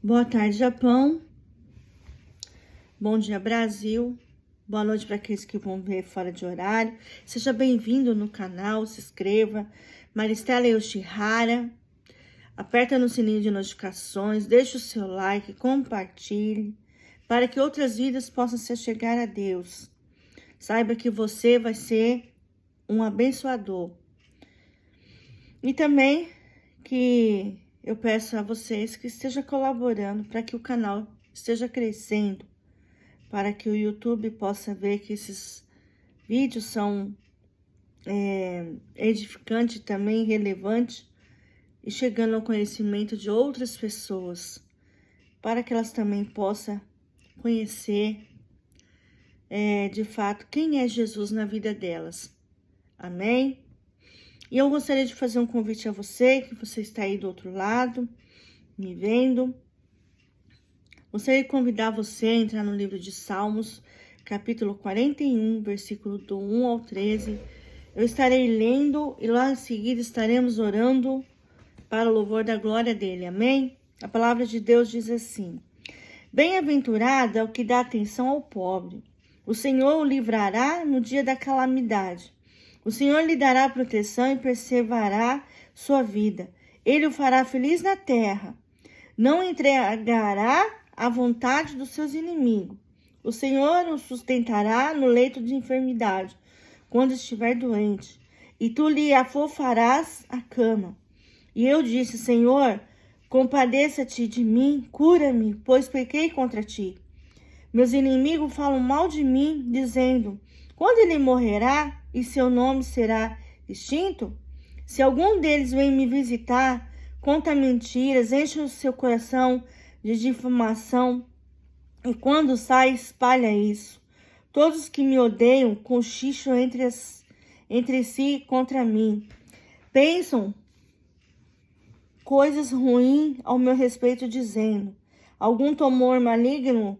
Boa tarde, Japão. Bom dia, Brasil. Boa noite para aqueles que vão ver fora de horário. Seja bem-vindo no canal, se inscreva. Maristela Yoshihara. Aperta no sininho de notificações, deixe o seu like, compartilhe, para que outras vidas possam se chegar a Deus. Saiba que você vai ser um abençoador. E também que eu peço a vocês que estejam colaborando para que o canal esteja crescendo, para que o YouTube possa ver que esses vídeos são edificantes também, relevantes, e chegando ao conhecimento de outras pessoas, para que elas também possam conhecer de fato quem é Jesus na vida delas. Amém? E eu gostaria de fazer um convite a você, que você está aí do outro lado, me vendo. Gostaria de convidar você a entrar no livro de Salmos, capítulo 41, versículo do 1 ao 13. Eu estarei lendo e lá em seguida estaremos orando para o louvor da glória dele. Amém? A palavra de Deus diz assim: Bem-aventurado é o que dá atenção ao pobre. O Senhor o livrará no dia da calamidade. O Senhor lhe dará proteção e preservará sua vida. Ele o fará feliz na terra. Não entregará à vontade dos seus inimigos. O Senhor o sustentará no leito de enfermidade, quando estiver doente. E tu lhe afofarás a cama. E eu disse: Senhor, compadeça-te de mim, cura-me, pois pequei contra ti. Meus inimigos falam mal de mim, dizendo: quando ele morrerá e seu nome será extinto? Se algum deles vem me visitar, conta mentiras, enche o seu coração de difamação, e quando sai, espalha isso. Todos que me odeiam cochicham entre si contra mim. Pensam coisas ruins ao meu respeito, dizendo: algum tumor maligno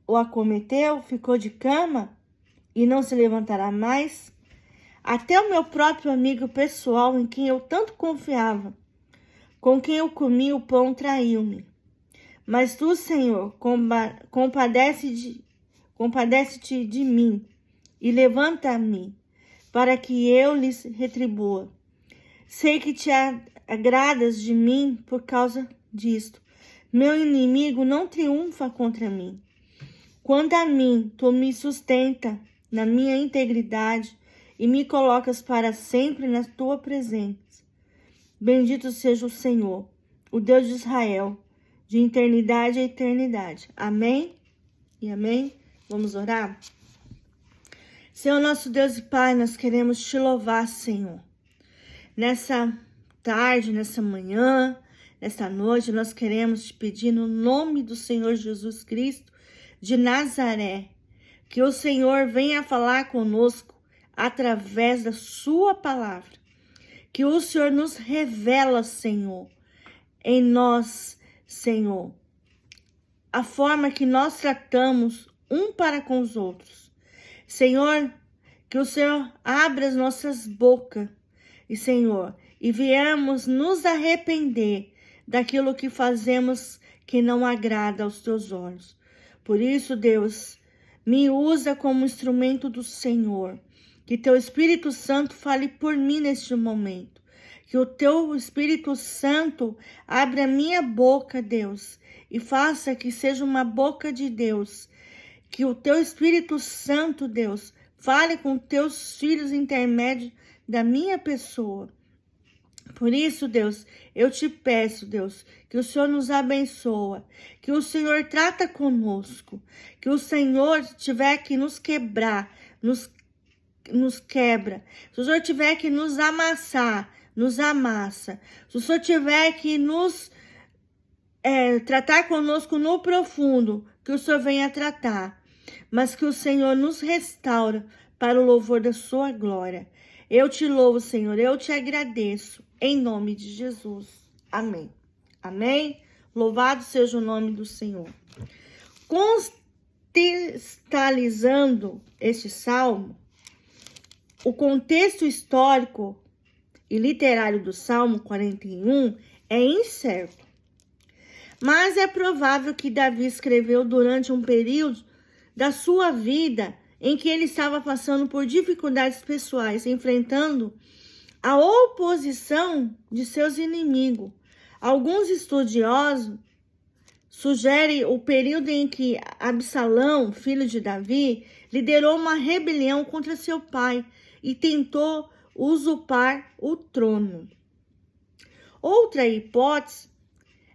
o acometeu, ficou de cama e não se levantará mais? Até o meu próprio amigo pessoal, em quem eu tanto confiava, com quem eu comi o pão, traiu-me. Mas tu, Senhor, compadece-te de mim e levanta-me, para que eu lhes retribua. Sei que te agradas de mim por causa disto. Meu inimigo não triunfa contra mim. Quanto a mim, tu me sustenta na minha integridade e me colocas para sempre na tua presença. Bendito seja o Senhor, o Deus de Israel, de eternidade a eternidade. Amém e amém. Vamos orar? Senhor, nosso Deus e Pai, nós queremos te louvar, Senhor. Nessa tarde, nessa manhã, nessa noite, nós queremos te pedir no nome do Senhor Jesus Cristo de Nazaré, que o Senhor venha falar conosco através da sua palavra, que o Senhor nos revela, Senhor, em nós, Senhor, a forma que nós tratamos um para com os outros. Senhor, que o Senhor abra as nossas bocas, e Senhor, e viemos nos arrepender daquilo que fazemos que não agrada aos teus olhos. Por isso, Deus, me usa como instrumento do Senhor. Que teu Espírito Santo fale por mim neste momento. Que o teu Espírito Santo abra a minha boca, Deus, e faça que seja uma boca de Deus. Que o teu Espírito Santo, Deus, fale com teus filhos intermédios da minha pessoa. Por isso, Deus, eu te peço, Deus, que o Senhor nos abençoa, que o Senhor trata conosco, que o Senhor tiver que nos quebrar, nos quebra. Se o Senhor tiver que nos amassar, nos amassa. Se o Senhor tiver que nos tratar conosco no profundo, que o Senhor venha tratar. Mas que o Senhor nos restaura para o louvor da sua glória. Eu te louvo, Senhor, eu te agradeço, em nome de Jesus. Amém. Amém? Louvado seja o nome do Senhor. Contextualizando este salmo, o contexto histórico e literário do Salmo 41 é incerto. Mas é provável que Davi escreveu durante um período da sua vida em que ele estava passando por dificuldades pessoais, enfrentando a oposição de seus inimigos. Alguns estudiosos sugerem o período em que Absalão, filho de Davi, liderou uma rebelião contra seu pai e tentou usurpar o trono. Outra hipótese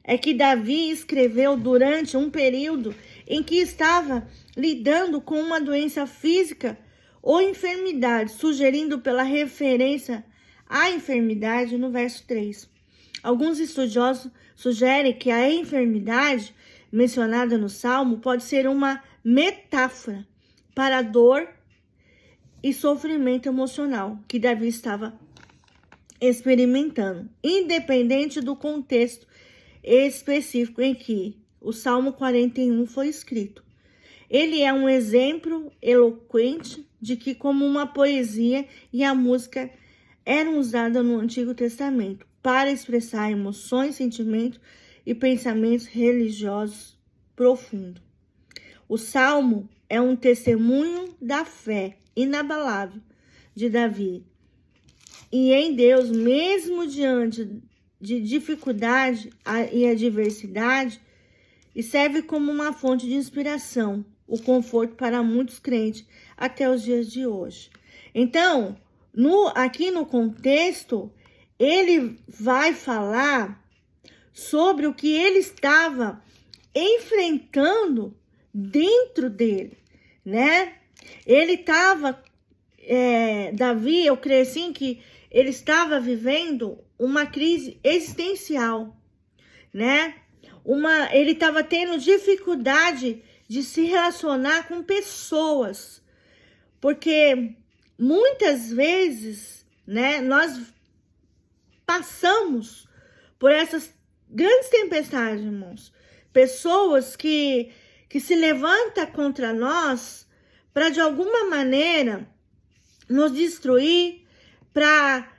é que Davi escreveu durante um período em que estava lidando com uma doença física ou enfermidade, sugerindo pela referência à enfermidade no verso 3. Alguns estudiosos sugerem que a enfermidade mencionada no Salmo pode ser uma metáfora para a dor e sofrimento emocional que Davi estava experimentando, independente do contexto específico em que o Salmo 41 foi escrito. Ele é um exemplo eloquente de que como uma poesia e a música eram usadas no Antigo Testamento para expressar emoções, sentimentos e pensamentos religiosos profundos. O Salmo é um testemunho da fé inabalável de Davi e em Deus, mesmo diante de dificuldade e adversidade, e serve como uma fonte de inspiração, o conforto para muitos crentes até os dias de hoje. Então, aqui no contexto, ele vai falar sobre o que ele estava enfrentando dentro dele, né? Ele estava, Davi, eu creio assim que ele estava vivendo uma crise existencial, né? Ele estava tendo dificuldade de se relacionar com pessoas, porque muitas vezes, né, nós passamos por essas grandes tempestades, irmãos. Pessoas que se levantam contra nós para, de alguma maneira, nos destruir, para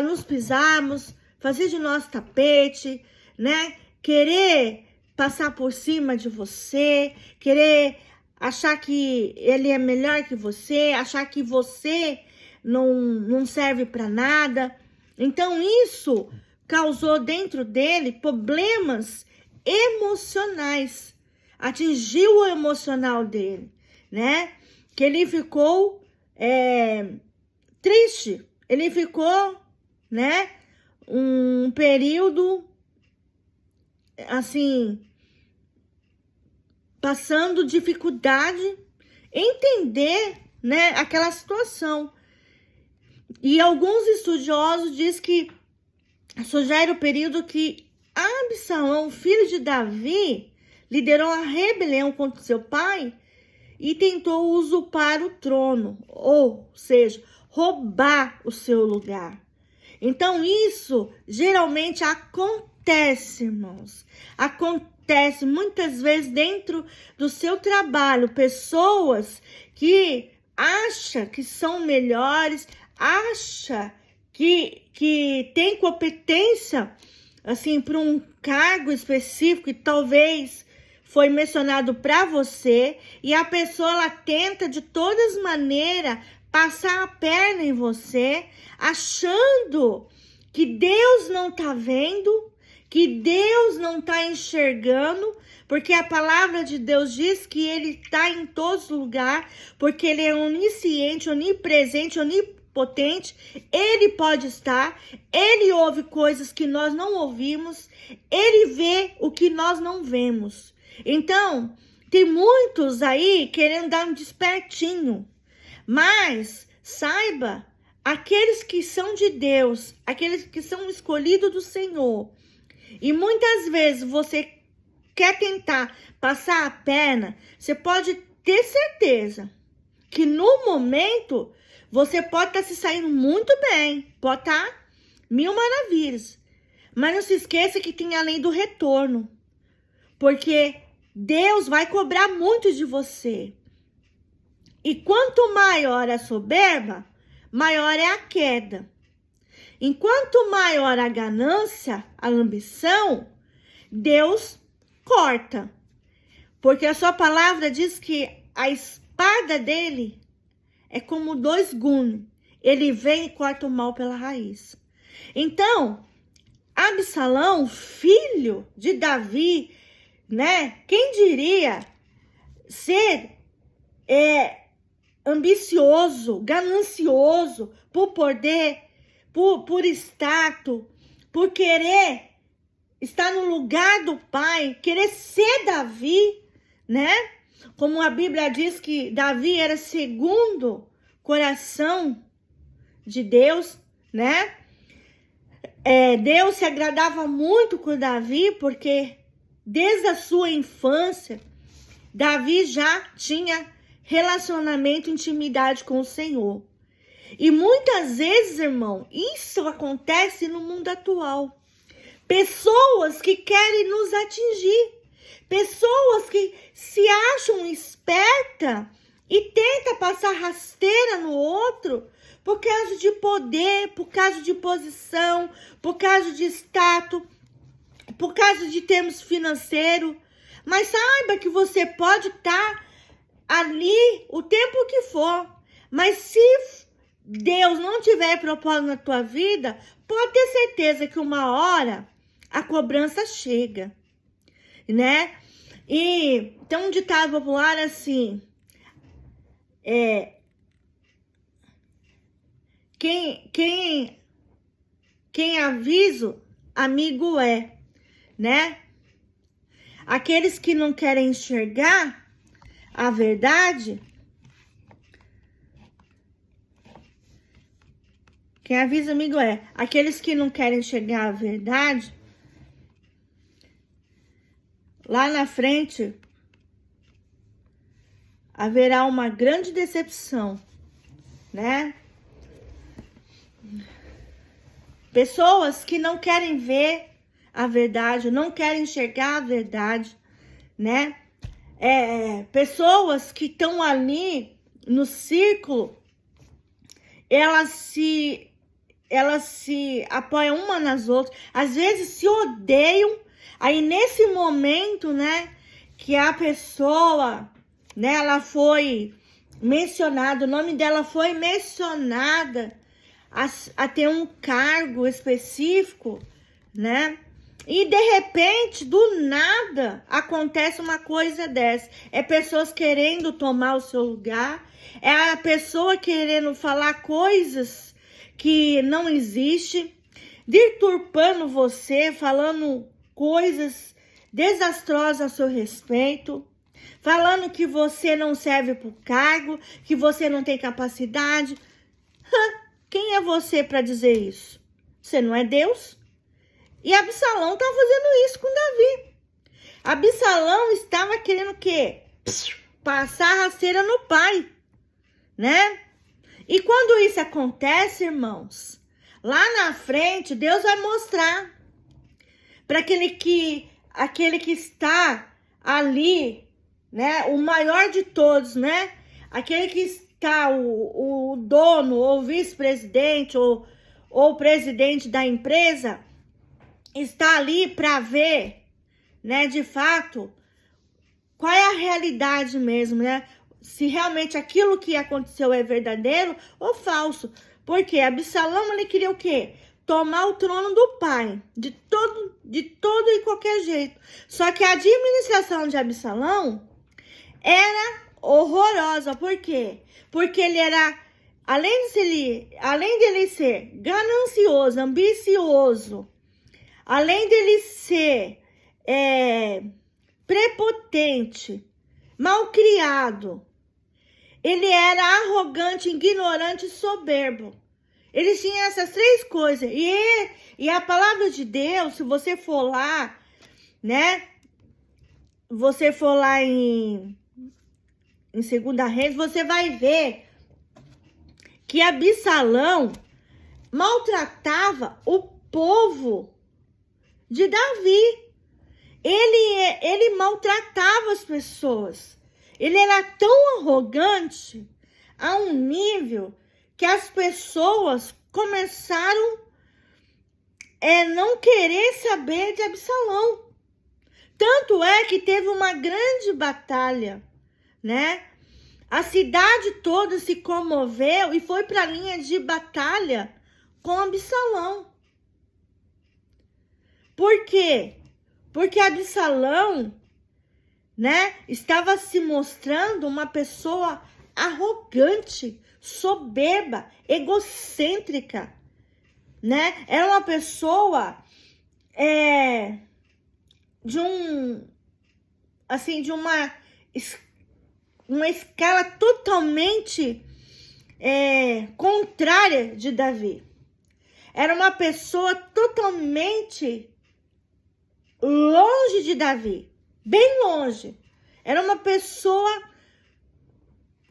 nos pisarmos, fazer de nós tapete, né? Querer passar por cima de você, querer achar que ele é melhor que você, achar que você não serve para nada. Então, isso causou dentro dele problemas emocionais, atingiu o emocional dele, né? Que ele ficou triste, ele ficou, né, um período assim, passando dificuldade em entender, né, aquela situação. E alguns estudiosos dizem que sugere o período que Absalão, filho de Davi, liderou a rebelião contra seu pai e tentou usurpar o trono, ou seja, roubar o seu lugar. Então, isso geralmente acontece, irmãos. Acontece muitas vezes dentro do seu trabalho. Pessoas que acham que são melhores, acham que tem competência assim, para um cargo específico e talvez foi mencionado para você, e a pessoa ela tenta de todas as maneiras passar a perna em você, achando que Deus não está vendo, que Deus não está enxergando, porque a palavra de Deus diz que ele está em todos os lugares, porque ele é onisciente, onipresente, onipotente, ele pode estar, ele ouve coisas que nós não ouvimos, ele vê o que nós não vemos. Então, tem muitos aí querendo dar um despertinho, mas saiba, aqueles que são de Deus, aqueles que são escolhidos do Senhor, e muitas vezes você quer tentar passar a perna, você pode ter certeza que no momento você pode estar se saindo muito bem, pode estar mil maravilhas, mas não se esqueça que tem a lei do retorno, porque Deus vai cobrar muito de você. E quanto maior a soberba, maior é a queda. Enquanto maior a ganância, a ambição, Deus corta. Porque a sua palavra diz que a espada dele é como 2 gumes. Ele vem e corta o mal pela raiz. Então, Absalão, filho de Davi, né? Quem diria ser ambicioso, ganancioso por poder, por status, por querer estar no lugar do pai, querer ser Davi, né? Como a Bíblia diz que Davi era segundo coração de Deus, né? Deus se agradava muito com Davi, porque desde a sua infância, Davi já tinha relacionamento, intimidade com o Senhor. E muitas vezes, irmão, isso acontece no mundo atual. Pessoas que querem nos atingir, pessoas que se acham espertas e tentam passar rasteira no outro por causa de poder, por causa de posição, por causa de status, por causa de termos financeiros. Mas saiba que você pode estar ali o tempo que for. Mas se Deus não tiver propósito na tua vida, pode ter certeza que uma hora a cobrança chega, né? E tem um ditado popular assim, quem aviso, amigo é, né? Aqueles que não querem enxergar a verdade, quem avisa, amigo é. Aqueles que não querem enxergar a verdade, lá na frente haverá uma grande decepção, né? Pessoas que não querem ver a verdade, não querem enxergar a verdade, né? Pessoas que estão ali no círculo, elas se apoiam uma nas outras, às vezes se odeiam. Aí nesse momento, né, que a pessoa, né, ela foi mencionada, o nome dela foi mencionada a ter um cargo específico, né? E de repente, do nada, acontece uma coisa dessa. É pessoas querendo tomar o seu lugar, é a pessoa querendo falar coisas que não existem, deturpando você, falando coisas desastrosas a seu respeito, falando que você não serve para o cargo, que você não tem capacidade. Quem é você para dizer isso? Você não é Deus? E Absalão estava fazendo isso com Davi. Absalão estava querendo o quê? Passar a rasteira no pai, né? E quando isso acontece, irmãos, lá na frente, Deus vai mostrar para aquele que está ali, né? O maior de todos, né? Aquele que está o dono, ou vice-presidente, ou presidente da empresa, está ali para ver, né, de fato, qual é a realidade mesmo, né? Se realmente aquilo que aconteceu é verdadeiro ou falso. Porque Absalão, ele queria o quê? Tomar o trono do pai, de todo e qualquer jeito. Só que a administração de Absalão era horrorosa. Por quê? Porque ele era, além dele ser ganancioso, ambicioso, além dele ser prepotente, malcriado, ele era arrogante, ignorante e soberbo. Ele tinha essas 3 coisas. E a palavra de Deus, se você for lá, né? Você for lá em 2 Reis, você vai ver que Absalão maltratava o povo de Davi. Ele maltratava as pessoas. Ele era tão arrogante a um nível que as pessoas começaram a não querer saber de Absalão. Tanto é que teve uma grande batalha, né? A cidade toda se comoveu e foi para a linha de batalha com Absalão. Por quê? Porque Absalão, né, estava se mostrando uma pessoa arrogante, soberba, egocêntrica, né? Era uma pessoa de uma escala totalmente contrária de Davi. Era uma pessoa totalmente longe de Davi, bem longe. Era uma pessoa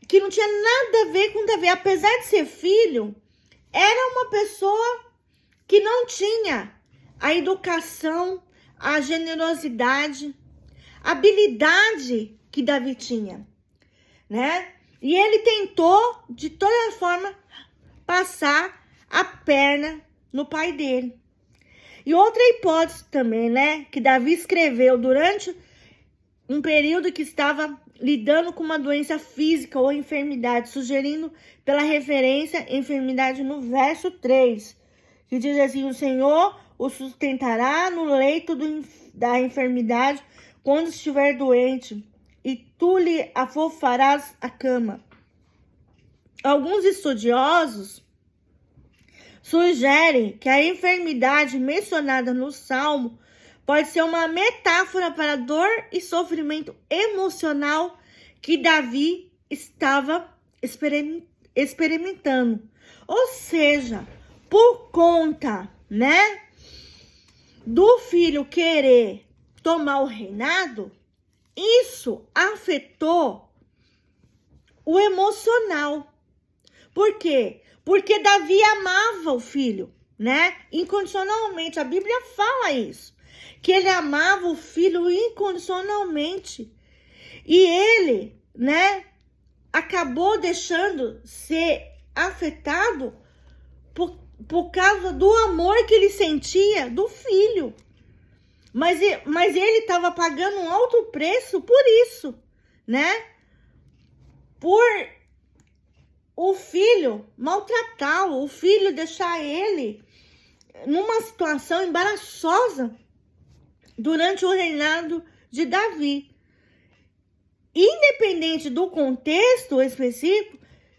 que não tinha nada a ver com Davi. Apesar de ser filho, era uma pessoa que não tinha a educação, a generosidade, a habilidade que Davi tinha, né? E ele tentou, de toda forma, passar a perna no pai dele. E outra hipótese também, né? Que Davi escreveu durante um período que estava lidando com uma doença física ou enfermidade, sugerindo pela referência enfermidade no verso 3, que diz assim: o Senhor o sustentará no leito da enfermidade quando estiver doente, e tu lhe afofarás a cama. Alguns estudiosos sugerem que a enfermidade mencionada no Salmo pode ser uma metáfora para a dor e sofrimento emocional que Davi estava experimentando. Ou seja, por conta, né, do filho querer tomar o reinado, isso afetou o emocional. Por quê? Porque Davi amava o filho, né? Incondicionalmente. A Bíblia fala isso. Que ele amava o filho incondicionalmente. E ele, né, acabou deixando ser afetado por causa do amor que ele sentia do filho. Mas ele estava pagando um alto preço por isso, né? Por o filho maltratá-lo, o filho deixar ele numa situação embaraçosa durante o reinado de Davi. Independente do contexto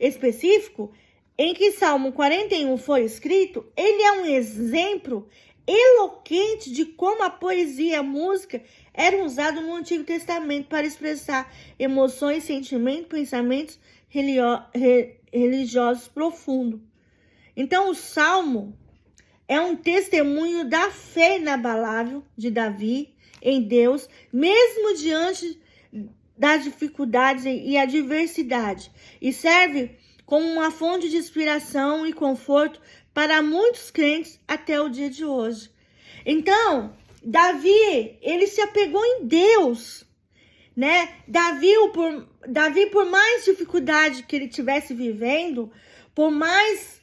específico em que Salmo 41 foi escrito, ele é um exemplo eloquente de como a poesia e a música eram usados no Antigo Testamento para expressar emoções, sentimentos, pensamentos religiosos profundos. Então, o Salmo é um testemunho da fé inabalável de Davi em Deus, mesmo diante das dificuldades e adversidade, e serve como uma fonte de inspiração e conforto para muitos crentes até o dia de hoje. Então, Davi, ele se apegou em Deus, né? Davi, por mais dificuldade que ele estivesse vivendo, por mais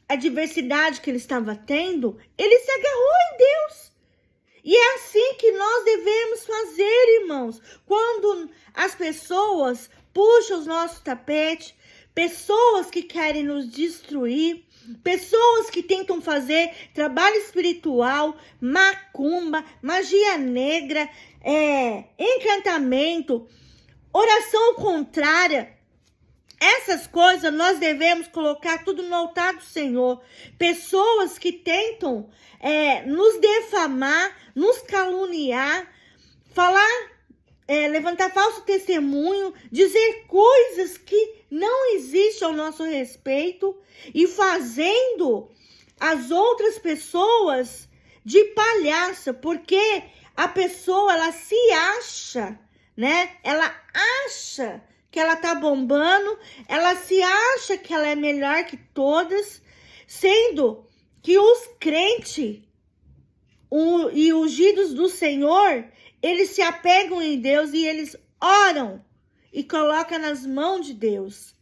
adversidade que ele estava tendo, ele se agarrou em Deus. E é assim que nós devemos fazer, irmãos. Quando as pessoas puxam os nossos tapetes, pessoas que querem nos destruir, pessoas que tentam fazer trabalho espiritual, macumba, magia negra, encantamento, oração contrária, essas coisas nós devemos colocar tudo no altar do Senhor. Pessoas que tentam nos defamar, nos caluniar, falar, levantar falso testemunho, dizer coisas que não existem ao nosso respeito e fazendo as outras pessoas de palhaça, porque a pessoa, ela se acha, né? Ela acha que ela tá bombando, ela se acha que ela é melhor que todas, sendo que os crentes e ungidos do Senhor, eles se apegam em Deus e eles oram e colocam nas mãos de Deus.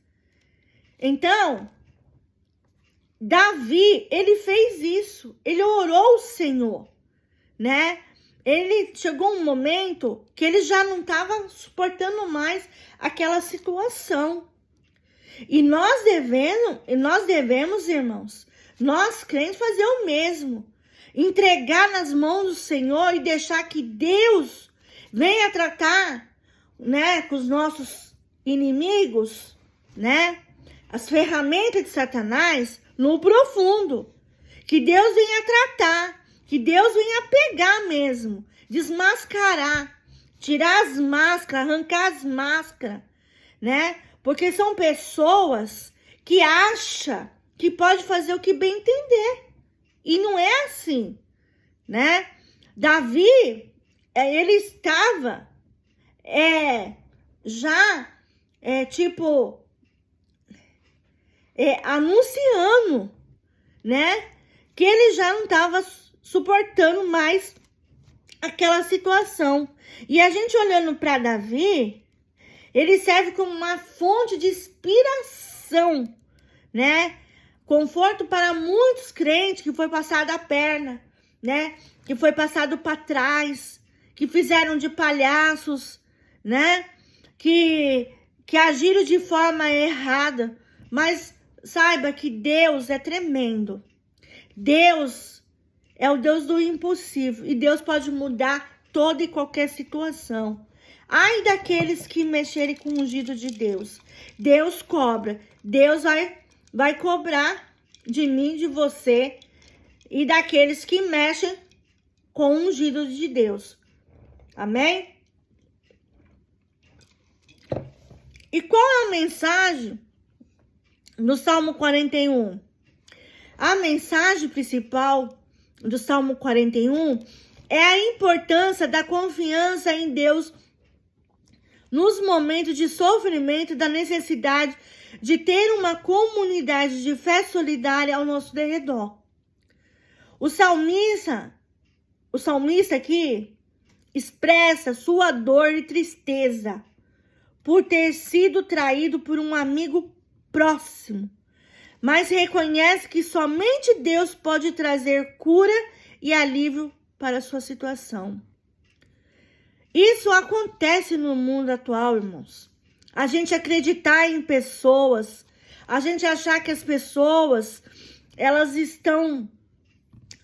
Então, Davi, ele fez isso, ele orou ao Senhor, né? ele chegou um momento que ele já não estava suportando mais aquela situação. E nós devemos, irmãos, nós crentes fazer o mesmo. Entregar nas mãos do Senhor e deixar que Deus venha tratar, né, com os nossos inimigos, né, as ferramentas de Satanás no profundo. Que Deus venha tratar, que Deus venha pegar mesmo, desmascarar, tirar as máscaras, arrancar as máscaras, né? Porque são pessoas que acham que pode fazer o que bem entender. E não é assim, né? Davi, ele estava anunciando, né? Que ele já não estava suportando mais aquela situação. E a gente olhando para Davi, ele serve como uma fonte de inspiração, né? Conforto para muitos crentes que foi passado a perna, né? Que foi passado para trás, que fizeram de palhaços, né? Que agiram de forma errada. Mas saiba que Deus é tremendo. Deus é o Deus do impossível. E Deus pode mudar toda e qualquer situação. Ai daqueles que mexerem com o ungido de Deus. Deus cobra. Deus vai cobrar de mim, de você e daqueles que mexem com o ungido de Deus. Amém? E qual é a mensagem do Salmo 41? A mensagem principal do Salmo 41 é a importância da confiança em Deus nos momentos de sofrimento, da necessidade de ter uma comunidade de fé solidária ao nosso derredor. O salmista aqui expressa sua dor e tristeza por ter sido traído por um amigo próximo, mas reconhece que somente Deus pode trazer cura e alívio para a sua situação. Isso acontece no mundo atual, irmãos. A gente acreditar em pessoas, a gente achar que as pessoas, elas estão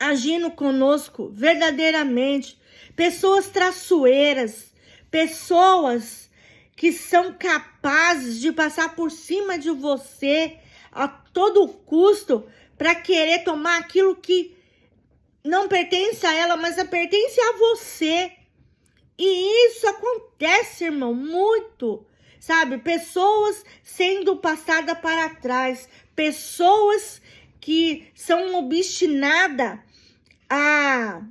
agindo conosco verdadeiramente. Pessoas traiçoeiras, pessoas que são capazes de passar por cima de você a todo custo para querer tomar aquilo que não pertence a ela, mas pertence a você. E isso acontece, irmão, muito, sabe? Pessoas sendo passadas para trás, pessoas que são obstinadas a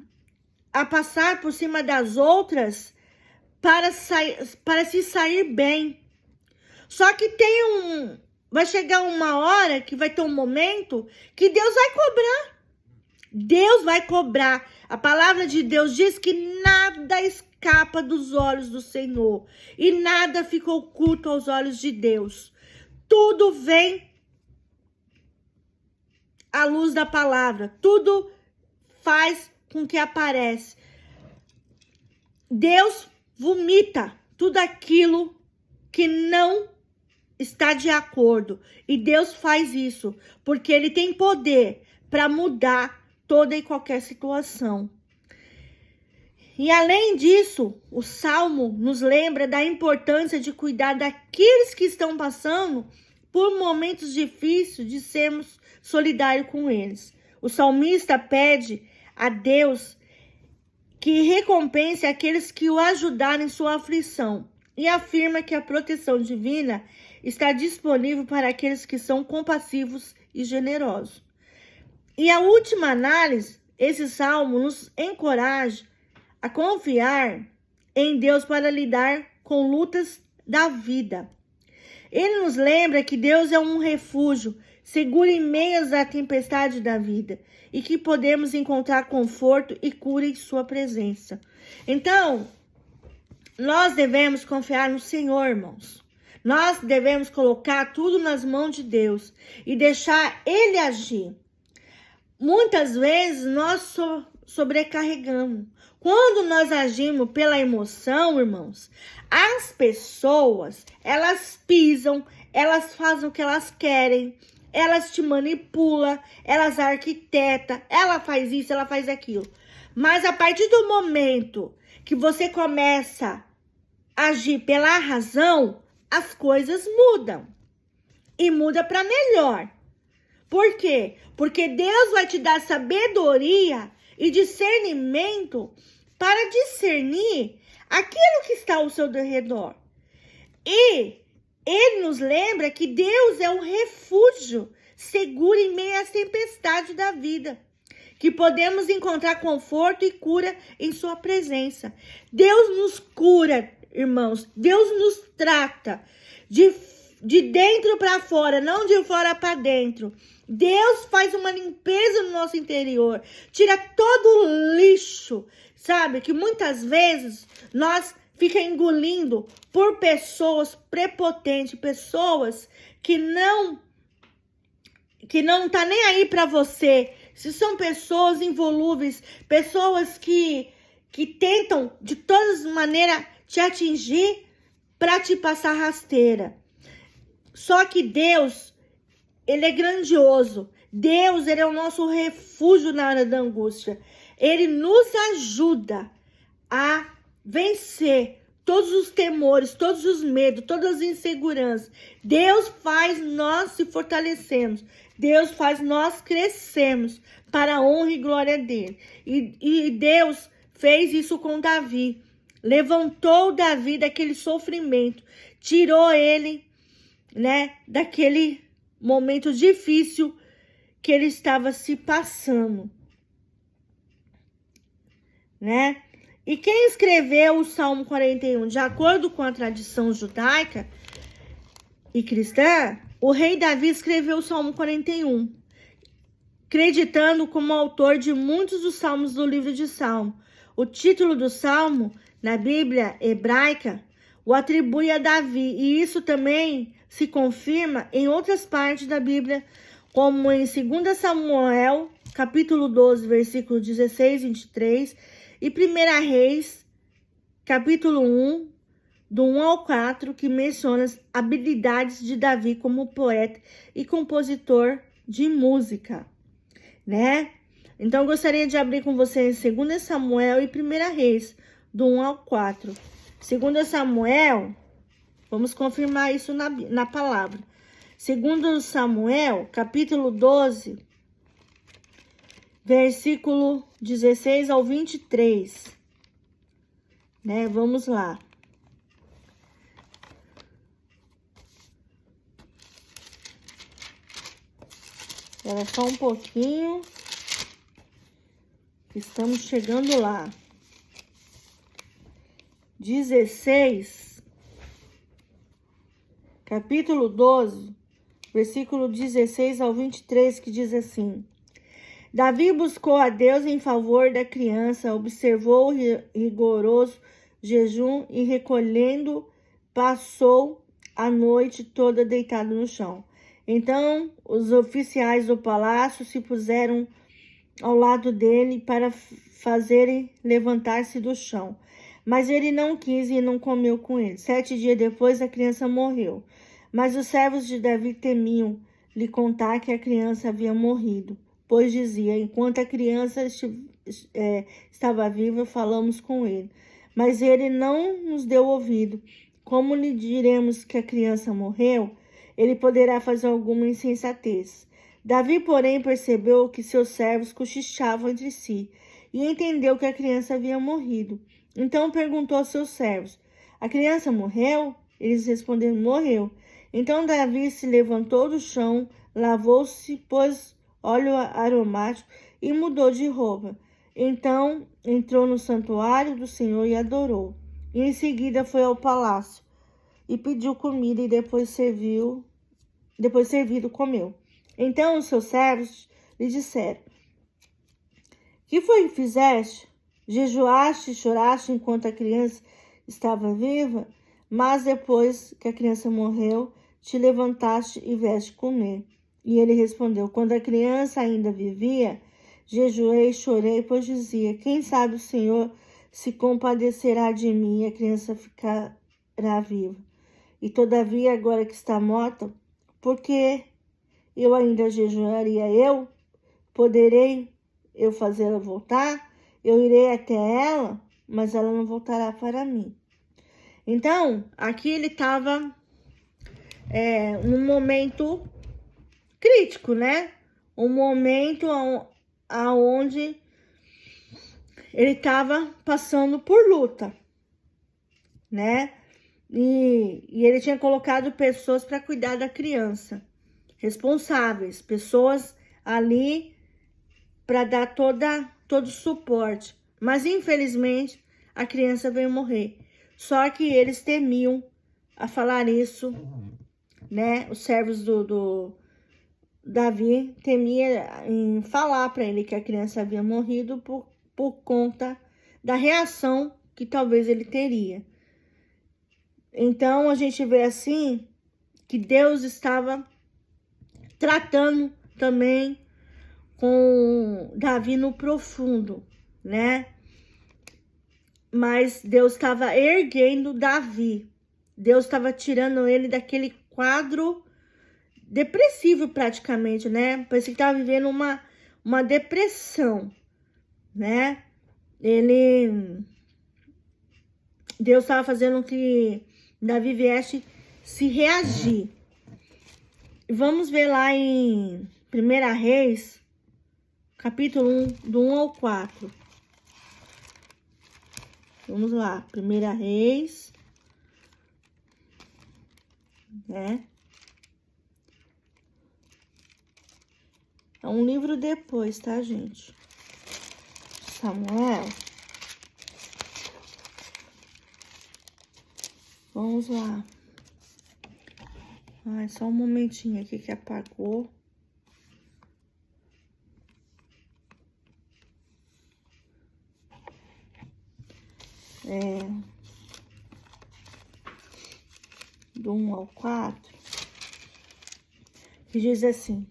passar por cima das outras para se sair bem. Só que vai chegar uma hora que vai ter um momento que Deus vai cobrar. Deus vai cobrar. A palavra de Deus diz que nada escapa dos olhos do Senhor e nada fica oculto aos olhos de Deus. Tudo vem à luz da palavra. Tudo faz com que aparece. Deus vomita tudo aquilo que não está de acordo. E Deus faz isso porque Ele tem poder para mudar toda e qualquer situação. E além disso, o Salmo nos lembra da importância de cuidar daqueles que estão passando por momentos difíceis, de sermos solidários com eles. O salmista pede a Deus que recompense aqueles que o ajudarem em sua aflição e afirma que a proteção divina está disponível para aqueles que são compassivos e generosos. E a última análise, esse salmo nos encoraja a confiar em Deus para lidar com lutas da vida. Ele nos lembra que Deus é um refúgio seguro em meio à tempestade da vida e que podemos encontrar conforto e cura em sua presença. Então, nós devemos confiar no Senhor, irmãos. Nós devemos colocar tudo nas mãos de Deus e deixar Ele agir. Muitas vezes nós sobrecarregamos. Quando nós agimos pela emoção, irmãos, as pessoas, elas pisam, elas fazem o que elas querem, elas te manipulam, elas arquitetam, ela faz isso, ela faz aquilo. Mas a partir do momento que você começa a agir pela razão, as coisas mudam. E muda para melhor. Por quê? Porque Deus vai te dar sabedoria e discernimento para discernir aquilo que está ao seu redor. E Ele nos lembra que Deus é um refúgio seguro em meio às tempestades da vida, que podemos encontrar conforto e cura em sua presença. Deus nos cura, irmãos. Deus nos trata de dentro para fora, não de fora para dentro. Deus faz uma limpeza no nosso interior, tira todo o lixo, sabe? Que muitas vezes nós fica engolindo por pessoas prepotentes, pessoas que não tá nem aí para você. Se são pessoas involúveis, pessoas que tentam de todas as maneiras te atingir para te passar rasteira. Só que Deus, Ele é grandioso. Deus, Ele é o nosso refúgio na hora da angústia. Ele nos ajuda a vencer todos os temores, todos os medos, todas as inseguranças. Deus faz nós se fortalecermos. Deus faz nós crescermos para a honra e glória dele. E Deus fez isso com Davi. Levantou Davi daquele sofrimento. Tirou ele, né, daquele momento difícil que ele estava se passando, né? E quem escreveu o Salmo 41? De acordo com a tradição judaica e cristã, o rei Davi escreveu o Salmo 41, acreditando como autor de muitos dos salmos do livro de Salmo. O título do Salmo, na Bíblia hebraica, o atribui a Davi, e isso também se confirma em outras partes da Bíblia, como em 2 Samuel, capítulo 12, versículo 16 e 23, e 1 Reis, capítulo 1, do 1 ao 4, que menciona as habilidades de Davi como poeta e compositor de música, né? Então, eu gostaria de abrir com vocês 2 Samuel e 1 Reis, do 1 ao 4. 2 Samuel, vamos confirmar isso na palavra. 2 Samuel, capítulo 12, versículo 16 ao 23. Né? Vamos lá. Espera só um pouquinho. Estamos chegando lá. 16, capítulo 12, versículo 16 ao 23, que diz assim: Davi buscou a Deus em favor da criança, observou o rigoroso jejum e, recolhendo, passou a noite toda deitado no chão. Então, os oficiais do palácio se puseram ao lado dele para fazerem levantar-se do chão. Mas ele não quis e não comeu com ele. 7 dias depois, a criança morreu. Mas os servos de Davi temiam lhe contar que a criança havia morrido, pois dizia: enquanto a criança estava viva, falamos com ele. Mas ele não nos deu ouvido. Como lhe diremos que a criança morreu? Ele poderá fazer alguma insensatez. Davi, porém, percebeu que seus servos cochichavam entre si e entendeu que a criança havia morrido. Então perguntou aos seus servos: a criança morreu? Eles responderam: morreu. Então Davi se levantou do chão, lavou-se, pôs óleo aromático e mudou de roupa. Então entrou no santuário do Senhor e adorou. E em seguida foi ao palácio e pediu comida, e depois servido comeu. Então os seus servos lhe disseram: que foi que fizeste? Jejuaste e choraste enquanto a criança estava viva, mas depois que a criança morreu, te levantaste e vieste comer. E ele respondeu: quando a criança ainda vivia, jejuei e chorei, pois dizia: quem sabe o Senhor se compadecerá de mim e a criança ficará viva. E todavia, agora que está morta, porque eu ainda jejuaria, poderei eu fazê-la voltar? Eu irei até ela, mas ela não voltará para mim. Então, aqui ele estava num momento crítico, né? Um momento aonde ele estava passando por luta, né? E ele tinha colocado pessoas para cuidar da criança, responsáveis, pessoas ali para dar todo o suporte. Mas, infelizmente, a criança veio morrer. Só que eles temiam a falar isso, né? Os servos do Davi temia em falar para ele que a criança havia morrido por conta da reação que talvez ele teria. Então, a gente vê assim que Deus estava tratando também com Davi no profundo, né? Mas Deus estava erguendo Davi. Deus estava tirando ele daquele quadro depressivo praticamente, né? Parecia que estava vivendo uma depressão, né? Deus estava fazendo que Davi viesse se reagir. Vamos ver lá em 1 Reis, capítulo 1, do 1 ao 4. Vamos lá, 1 Reis, né? É um livro depois, tá, gente? Samuel. Vamos lá. Ai, só um momentinho aqui que apagou. Do 1 ao 4, que diz assim: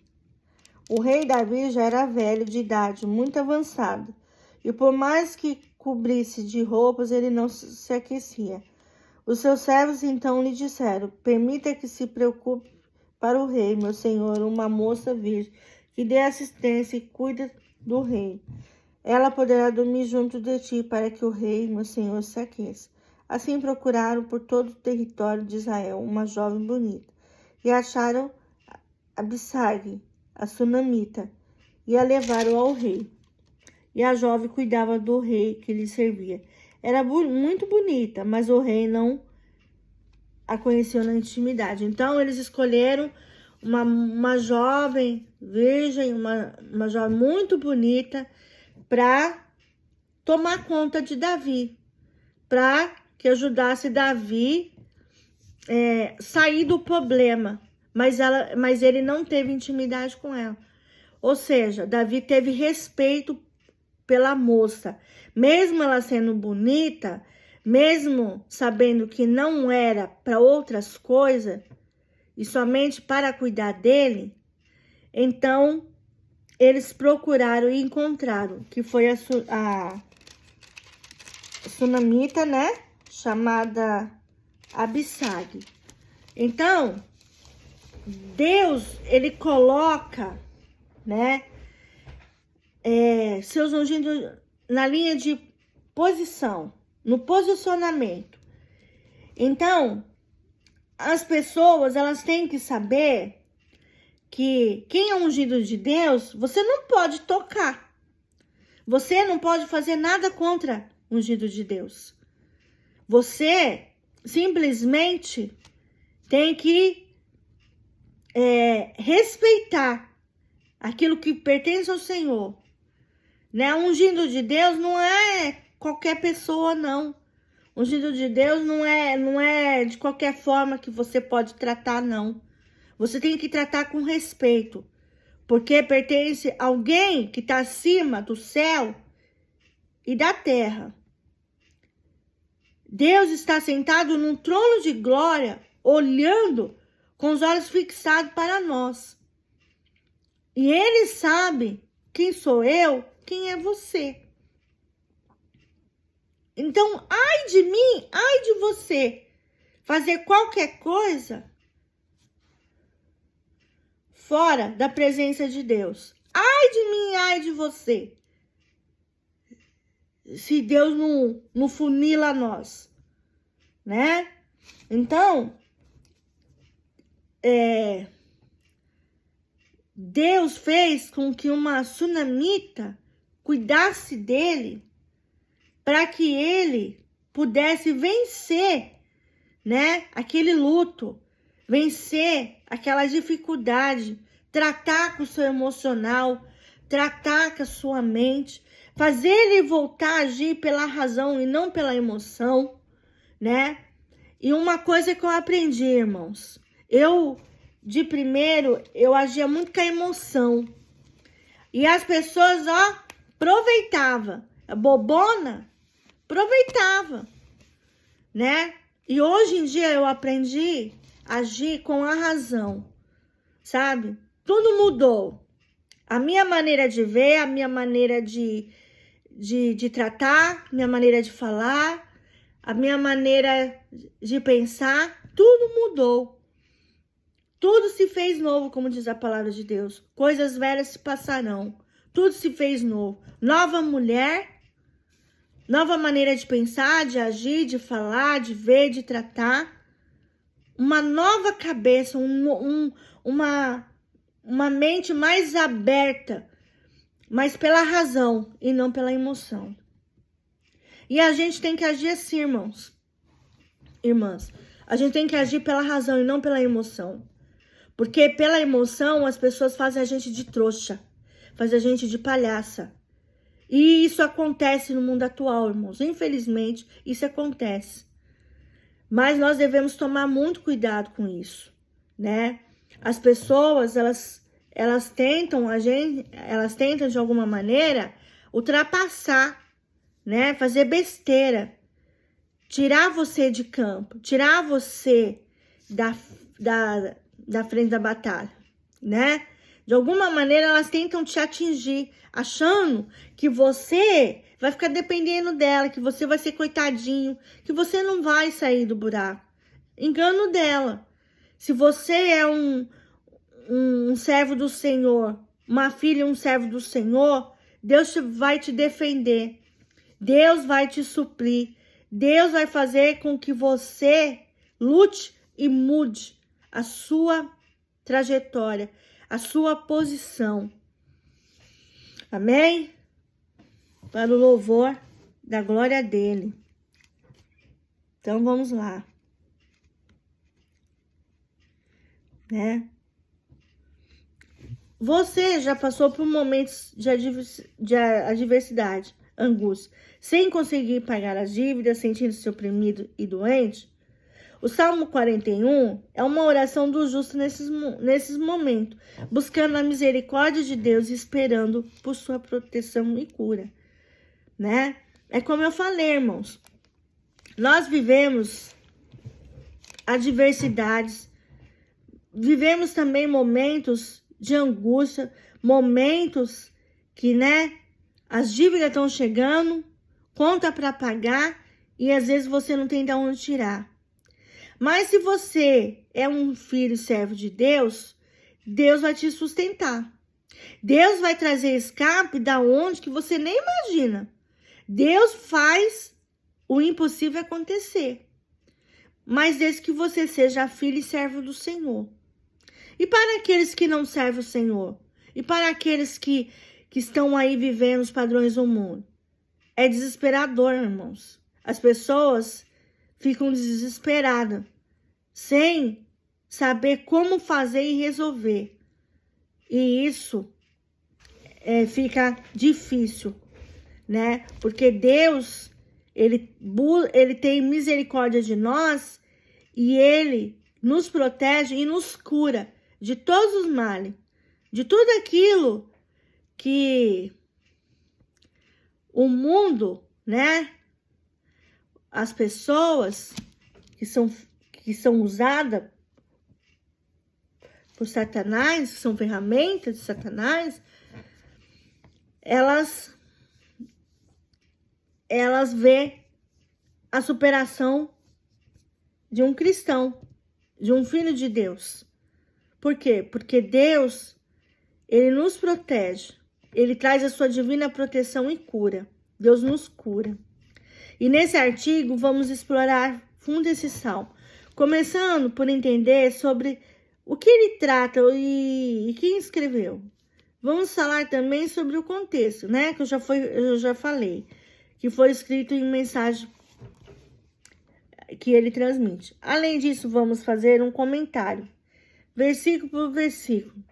o rei Davi já era velho de idade, muito avançada, e por mais que cobrisse de roupas, ele não se aquecia. Os seus servos então lhe disseram: permita que se preocupe para o rei, meu senhor, uma moça virgem, que dê assistência e cuide do rei. Ela poderá dormir junto de ti, para que o rei, meu senhor, se aqueça. Assim procuraram por todo o território de Israel uma jovem bonita, e acharam Abissag, a sunamita, e a levaram ao rei. E a jovem cuidava do rei que lhe servia. Era muito bonita, mas o rei não a conheceu na intimidade. Então, eles escolheram uma jovem virgem, uma jovem muito bonita, para tomar conta de Davi, para que ajudasse Davi sair do problema. Mas ele não teve intimidade com ela. Ou seja, Davi teve respeito pela moça. Mesmo ela sendo bonita, mesmo sabendo que não era para outras coisas, e somente para cuidar dele, então eles procuraram e encontraram, que foi a sunamita, né? Chamada Abissag. Então, Deus, ele coloca, né, seus ungidos na linha de posição, no posicionamento. Então, as pessoas, elas têm que saber que quem é ungido de Deus, você não pode tocar. Você não pode fazer nada contra o ungido de Deus. Você simplesmente tem que respeitar aquilo que pertence ao Senhor, né? O ungido de Deus não é qualquer pessoa, não. O ungido de Deus não é de qualquer forma que você pode tratar, não. Você tem que tratar com respeito, porque pertence a alguém que está acima do céu e da terra. Deus está sentado num trono de glória, olhando com os olhos fixados para nós. E Ele sabe quem sou eu, quem é você. Então, ai de mim, ai de você, fazer qualquer coisa fora da presença de Deus. Ai de mim, ai de você, se Deus não funila nós, né? Então, Deus fez com que uma sunamita cuidasse dele para que ele pudesse vencer, né, aquele luto, vencer aquela dificuldade, tratar com o seu emocional, tratar com a sua mente, fazer ele voltar a agir pela razão e não pela emoção, né? E uma coisa que eu aprendi, irmãos, de primeiro, eu agia muito com a emoção. E as pessoas, aproveitavam. A bobona, aproveitava, né? E hoje em dia eu aprendi a agir com a razão, sabe? Tudo mudou. A minha maneira de ver, a minha maneira de tratar, minha maneira de falar, a minha maneira de pensar, tudo mudou. Tudo se fez novo, como diz a palavra de Deus. Coisas velhas se passarão. Tudo se fez novo. Nova mulher, nova maneira de pensar, de agir, de falar, de ver, de tratar. Uma nova cabeça, uma mente mais aberta, mas pela razão e não pela emoção. E a gente tem que agir assim, irmãs. A gente tem que agir pela razão e não pela emoção. Porque pela emoção as pessoas fazem a gente de trouxa, fazem a gente de palhaça. E isso acontece no mundo atual, irmãos. Infelizmente, isso acontece. Mas nós devemos tomar muito cuidado com isso, né? As pessoas, elas tentam de alguma maneira ultrapassar, né? Fazer besteira, tirar você de campo, tirar você da frente da batalha, né? De alguma maneira elas tentam te atingir, achando que você vai ficar dependendo dela, que você vai ser coitadinho, que você não vai sair do buraco. Engano dela. Se você é um servo do Senhor, uma filha e um servo do Senhor, Deus vai te defender. Deus vai te suprir. Deus vai fazer com que você lute e mude a sua trajetória, a sua posição. Amém? Para o louvor da glória dele. Então, vamos lá. Né? Você já passou por momentos de adversidade, angústia, sem conseguir pagar as dívidas, sentindo-se oprimido e doente? O Salmo 41 é uma oração do justo nesses momentos, buscando a misericórdia de Deus e esperando por sua proteção e cura, né? É como eu falei, irmãos, nós vivemos adversidades, vivemos também momentos de angústia, momentos que, né, as dívidas estão chegando, conta para pagar e às vezes você não tem de onde tirar. Mas se você é um filho e servo de Deus, Deus vai te sustentar. Deus vai trazer escape da onde que você nem imagina. Deus faz o impossível acontecer. Mas desde que você seja filho e servo do Senhor. E para aqueles que não servem o Senhor? E para aqueles que estão aí vivendo os padrões do mundo? É desesperador, irmãos. As pessoas ficam desesperadas, sem saber como fazer e resolver. E isso fica difícil, né? Porque Deus, ele tem misericórdia de nós e ele nos protege e nos cura de todos os males, de tudo aquilo que o mundo, né? As pessoas que são usadas por Satanás, que são ferramentas de Satanás, elas vê a superação de um cristão, de um filho de Deus. Por quê? Porque Deus, ele nos protege. Ele traz a sua divina proteção e cura. Deus nos cura. E nesse artigo, vamos explorar fundo esse salmo. Começando por entender sobre o que ele trata e quem escreveu. Vamos falar também sobre o contexto, né? Que eu já falei. Que foi escrito em mensagem que ele transmite. Além disso, vamos fazer um comentário, versículo por versículo,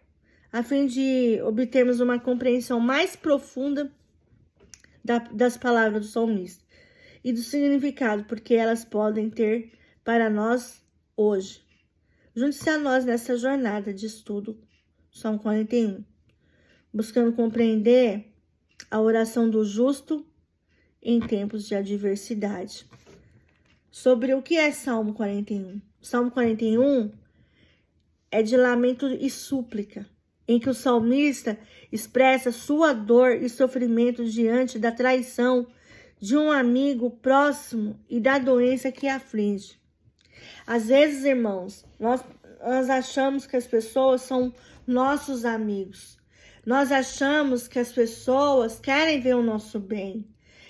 a fim de obtermos uma compreensão mais profunda das palavras do salmista e do significado, porque elas podem ter para nós hoje. Junte-se a nós nessa jornada de estudo, Salmo 41, buscando compreender a oração do justo em tempos de adversidade. Sobre o que é Salmo 41? Salmo 41 é de lamento e súplica, em que o salmista expressa sua dor e sofrimento diante da traição de um amigo próximo e da doença que aflige. Às vezes, irmãos, nós achamos que as pessoas são nossos amigos. Nós achamos que as pessoas querem ver o nosso bem,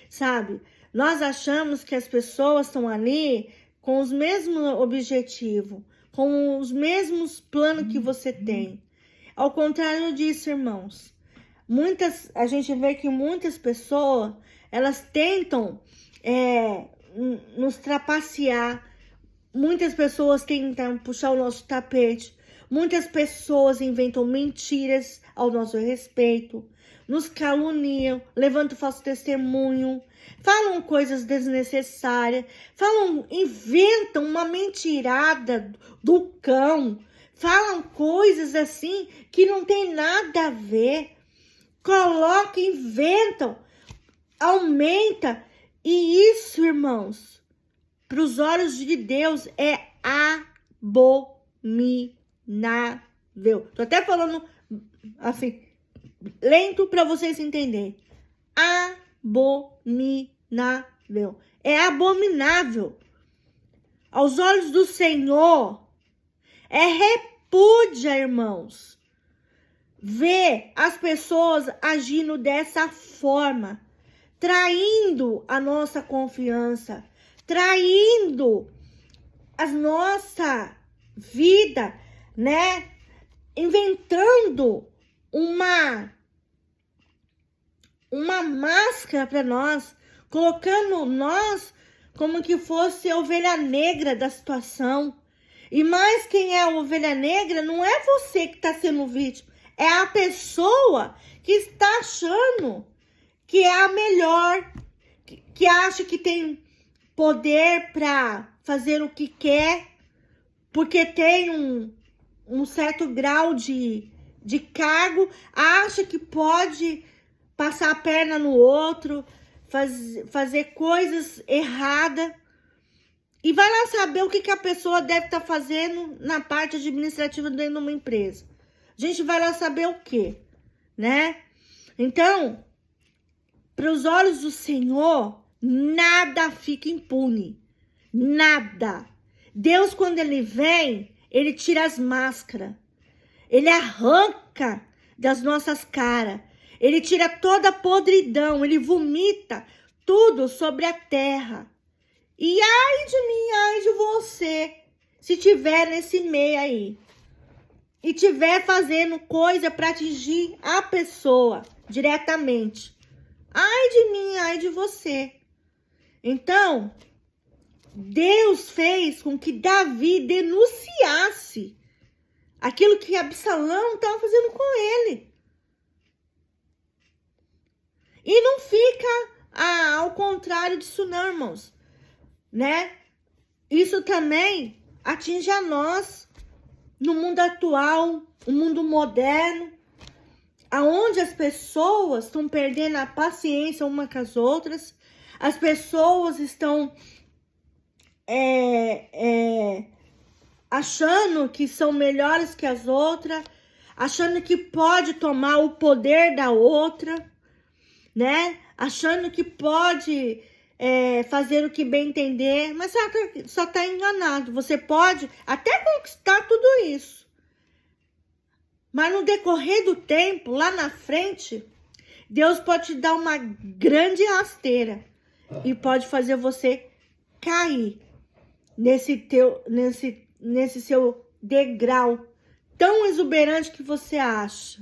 sabe? Nós achamos que as pessoas estão ali com os mesmos objetivos, com os mesmos planos que você tem. Ao contrário disso, irmãos, a gente vê que muitas pessoas, elas tentam nos trapacear. Muitas pessoas tentam puxar o nosso tapete. Muitas pessoas inventam mentiras ao nosso respeito, nos caluniam, levantam falso testemunho, falam coisas desnecessárias, inventam uma mentirada do cão, falam coisas assim que não tem nada a ver, colocam, inventam, aumenta, e isso, irmãos, para os olhos de Deus é abominável. Tô até falando assim, lento para vocês entenderem. Abominável. É abominável. Aos olhos do Senhor, é repúdia, irmãos, ver as pessoas agindo dessa forma, traindo a nossa confiança, traindo a nossa vida, né? Inventando uma máscara para nós, colocando nós como que fosse a ovelha negra da situação. E mais, quem é a ovelha negra não é você que está sendo vítima, é a pessoa que está achando que é a melhor, que acha que tem poder para fazer o que quer, porque tem um certo grau de cargo, acha que pode passar a perna no outro, fazer coisas erradas, e vai lá saber o que a pessoa deve estar fazendo na parte administrativa dentro de uma empresa. A gente vai lá saber o quê, né? Então, para os olhos do Senhor, nada fica impune. Nada. Deus, quando ele vem, ele tira as máscaras. Ele arranca das nossas caras. Ele tira toda a podridão. Ele vomita tudo sobre a terra. E ai de mim, ai de você, se tiver nesse meio aí. E tiver fazendo coisa para atingir a pessoa diretamente. Ai de mim, ai de você. Então, Deus fez com que Davi denunciasse aquilo que Absalão estava fazendo com ele. E não fica ao contrário disso não, irmãos, né? Isso também atinge a nós no mundo atual, o mundo moderno, aonde as pessoas estão perdendo a paciência uma com as outras, as pessoas estão achando que são melhores que as outras, achando que pode tomar o poder da outra, né? Achando que pode fazer o que bem entender, mas só está enganado. Você pode até conquistar tudo isso, mas no decorrer do tempo, lá na frente, Deus pode te dar uma grande rasteira e pode fazer você cair nesse seu degrau tão exuberante que você acha,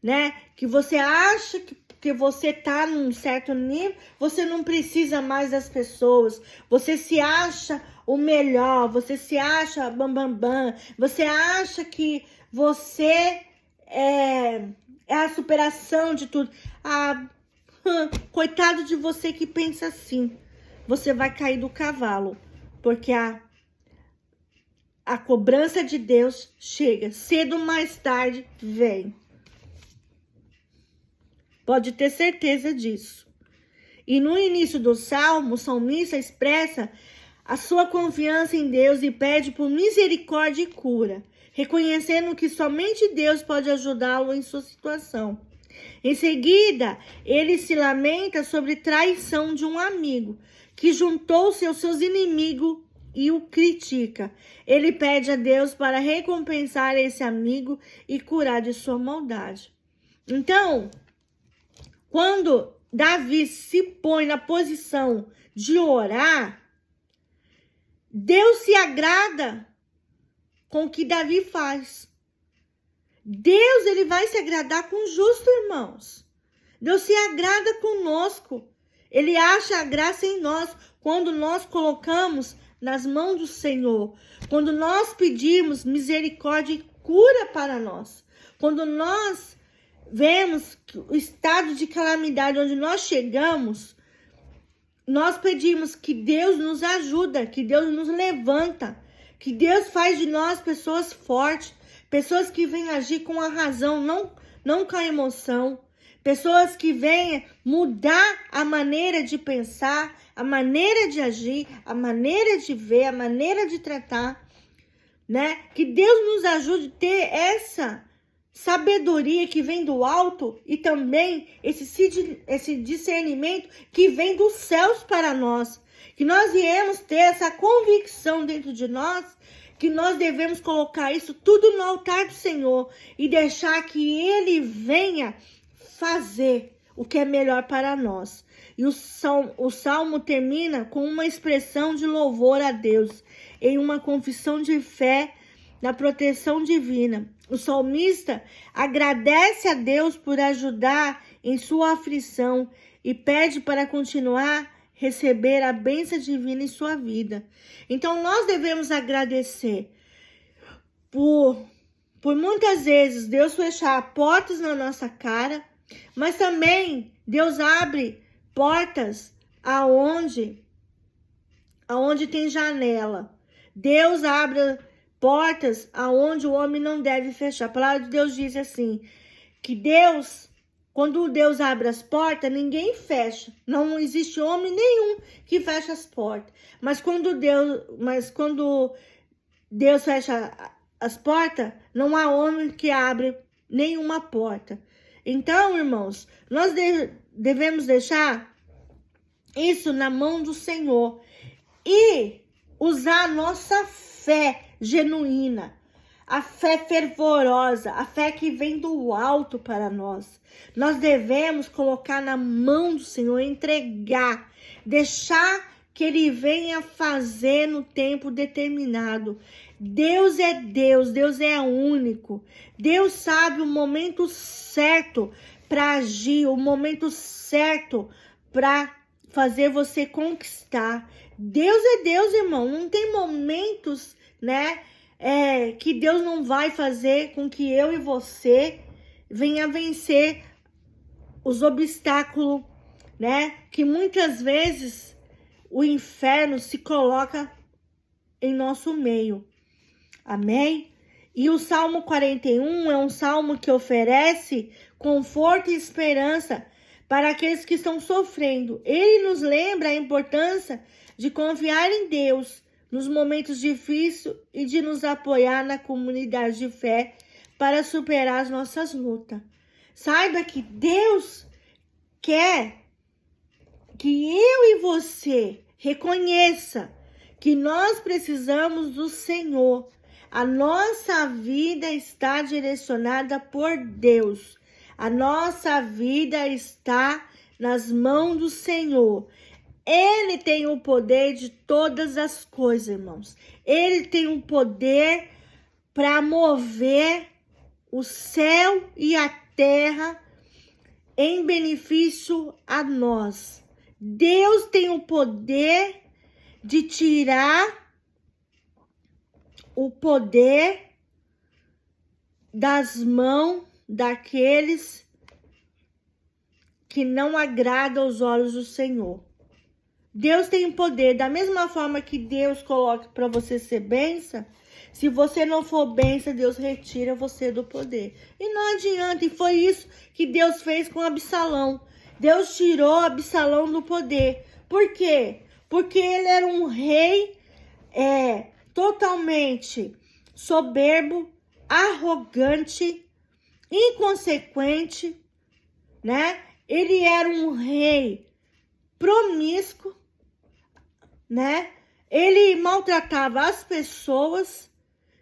né? Que você acha que você tá num certo nível, você não precisa mais das pessoas, você se acha o melhor, você se acha bam, você acha que você é a superação de tudo. Coitado de você que pensa assim, você vai cair do cavalo, porque a cobrança de Deus chega, cedo ou mais tarde vem. Pode ter certeza disso. E no início do salmo, o salmista expressa a sua confiança em Deus e pede por misericórdia e cura, reconhecendo que somente Deus pode ajudá-lo em sua situação. Em seguida, ele se lamenta sobre traição de um amigo, que juntou-se aos seus inimigos e o critica. Ele pede a Deus para recompensar esse amigo e curar de sua maldade. Então, quando Davi se põe na posição de orar, Deus se agrada com o que Davi faz. Deus, ele vai se agradar com o justo, irmãos. Deus se agrada conosco. Ele acha a graça em nós quando nós colocamos nas mãos do Senhor. Quando nós pedimos misericórdia e cura para nós. Quando nós vemos o estado de calamidade onde nós chegamos, nós pedimos que Deus nos ajuda, que Deus nos levanta, que Deus faz de nós pessoas fortes, pessoas que vêm agir com a razão, não com a emoção, pessoas que venham mudar a maneira de pensar, a maneira de agir, a maneira de ver, a maneira de tratar, né? Que Deus nos ajude a ter essa sabedoria que vem do alto e também esse discernimento que vem dos céus para nós. Que nós viemos ter essa convicção dentro de nós, que nós devemos colocar isso tudo no altar do Senhor e deixar que Ele venha fazer o que é melhor para nós. E o salmo termina com uma expressão de louvor a Deus, em uma confissão de fé na proteção divina. O salmista agradece a Deus por ajudar em sua aflição e pede para continuar receber a bênção divina em sua vida. Então nós devemos agradecer por muitas vezes Deus fechar portas na nossa cara, mas também Deus abre portas aonde tem janela. Deus abre portas aonde o homem não deve fechar. A palavra de Deus diz assim, que quando Deus abre as portas, ninguém fecha. Não existe homem nenhum que fecha as portas. Mas quando Deus fecha as portas, não há homem que abre nenhuma porta. Então, irmãos, nós devemos deixar isso na mão do Senhor e usar a nossa fé genuína, a fé fervorosa, a fé que vem do alto para nós. Nós devemos colocar na mão do Senhor, entregar, deixar que Ele venha fazer no tempo determinado. Deus é Deus, Deus é único. Deus sabe o momento certo para agir, o momento certo para fazer você conquistar. Deus é Deus, irmão. Não tem momentos, né, que Deus não vai fazer com que eu e você venha vencer os obstáculos, né, que muitas vezes o inferno se coloca em nosso meio. Amém? E o Salmo 41 é um salmo que oferece conforto e esperança para aqueles que estão sofrendo. Ele nos lembra a importância de confiar em Deus nos momentos difíceis e de nos apoiar na comunidade de fé para superar as nossas lutas. Saiba que Deus quer que eu e você reconheça que nós precisamos do Senhor. A nossa vida está direcionada por Deus. A nossa vida está nas mãos do Senhor. Ele tem o poder de todas as coisas, irmãos. Ele tem o poder para mover o céu e a terra em benefício a nós. Deus tem o poder de tirar o poder das mãos daqueles que não agradam aos olhos do Senhor. Deus tem o poder, da mesma forma que Deus coloca para você ser bênção. Se você não for bênção, Deus retira você do poder. E não adianta, e foi isso que Deus fez com Absalão. Deus tirou Absalão do poder. Por quê? Porque ele era um rei totalmente soberbo, arrogante, inconsequente, né? Ele era um rei promíscuo, né? Ele maltratava as pessoas,